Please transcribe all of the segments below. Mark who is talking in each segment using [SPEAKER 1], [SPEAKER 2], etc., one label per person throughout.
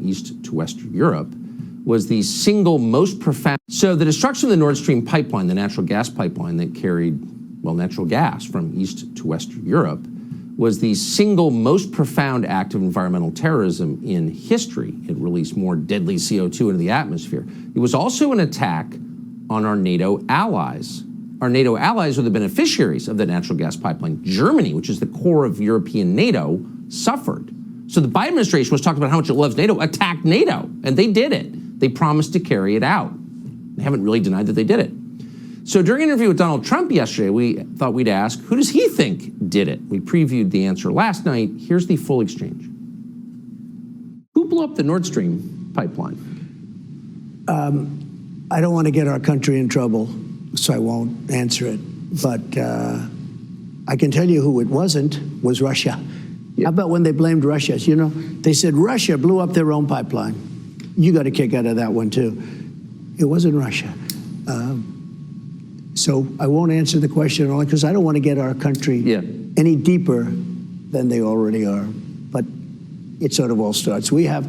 [SPEAKER 1] East to Western Europe was the single most profound. So the destruction of the Nord Stream pipeline, the natural gas pipeline that carried, well, natural gas from East to Western Europe, was the single most profound act of environmental terrorism in history. It released more deadly CO2 into the atmosphere. It was also an attack on our NATO allies. Our NATO allies are the beneficiaries of the natural gas pipeline. Germany, which is the core of European NATO, suffered. So the Biden administration was talking about how much it loves NATO, attacked NATO, and they did it. They promised to carry it out. They haven't really denied that they did it. So during an interview with Donald Trump yesterday, we thought we'd ask, who does he think did it? We previewed the answer last night. Here's the full exchange. Who blew up the Nord Stream pipeline?
[SPEAKER 2] I don't want to get our country in trouble, so I won't answer it. But I can tell you who it wasn't, was Russia. How about when they blamed Russia? You know, they said Russia blew up their own pipeline. You got a kick out of that one, too. It wasn't Russia. So I won't answer the question only because I don't want to get our country any deeper than they already are. But it sort of all starts. We have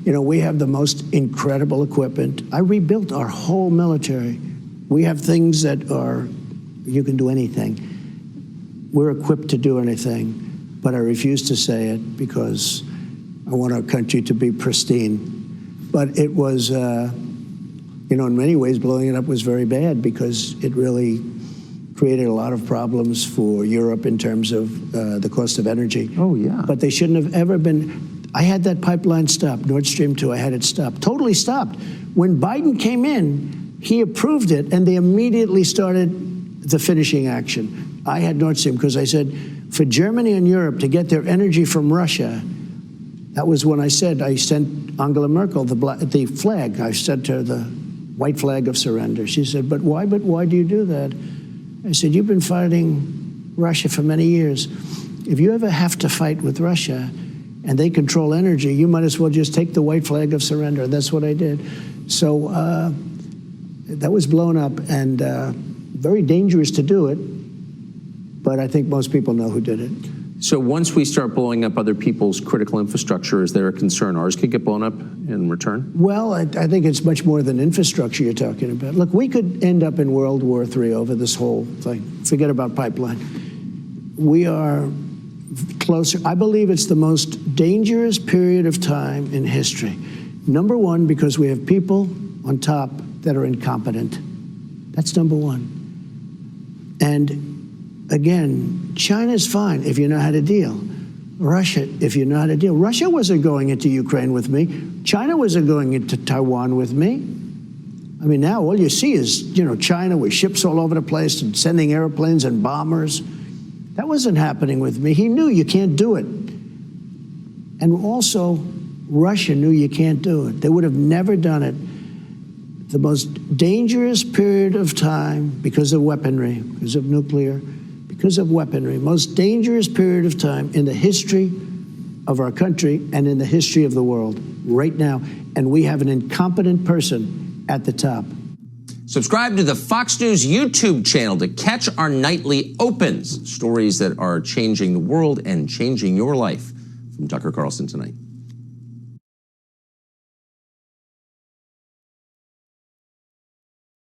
[SPEAKER 2] the most incredible equipment. I rebuilt our whole military. We have things that are, you can do anything. We're equipped to do anything, but I refuse to say it because I want our country to be pristine. But it was, in many ways, blowing it up was very bad because it really created a lot of problems for Europe in terms of the cost of energy.
[SPEAKER 1] Oh, yeah.
[SPEAKER 2] But they shouldn't have ever been. I had that pipeline stopped, Nord Stream 2, I had it stopped, totally stopped. When Biden came in, he approved it, and they immediately started the finishing action. I had Nord Stream because I said, for Germany and Europe to get their energy from Russia, that was when I said, I sent Angela Merkel the flag. I sent her the white flag of surrender. She said, but why do you do that? I said, you've been fighting Russia for many years. If you ever have to fight with Russia and they control energy, you might as well just take the white flag of surrender. That's what I did. So that was blown up and very dangerous to do it, but I think most people know who did it.
[SPEAKER 1] So once we start blowing up other people's critical infrastructure, is there a concern ours could get blown up in return?
[SPEAKER 2] Well, I think it's much more than infrastructure you're talking about. Look, we could end up in World War III over this whole thing. Forget about pipeline. We are closer. I believe it's the most dangerous period of time in history. Number one, because we have people on top that are incompetent. That's number one. And again, China's fine if you know how to deal. Russia, if you know how to deal. Russia wasn't going into Ukraine with me. China wasn't going into Taiwan with me. I mean, now all you see is, China with ships all over the place and sending airplanes and bombers. That wasn't happening with me. He knew you can't do it. And also, Russia knew you can't do it. They would have never done it. The most dangerous period of time because of weaponry, because of nuclear, because of weaponry, most dangerous period of time in the history of our country and in the history of the world right now. And we have an incompetent person at the top.
[SPEAKER 1] Subscribe to the Fox News YouTube channel to catch our nightly opens, stories that are changing the world and changing your life. From Tucker Carlson tonight.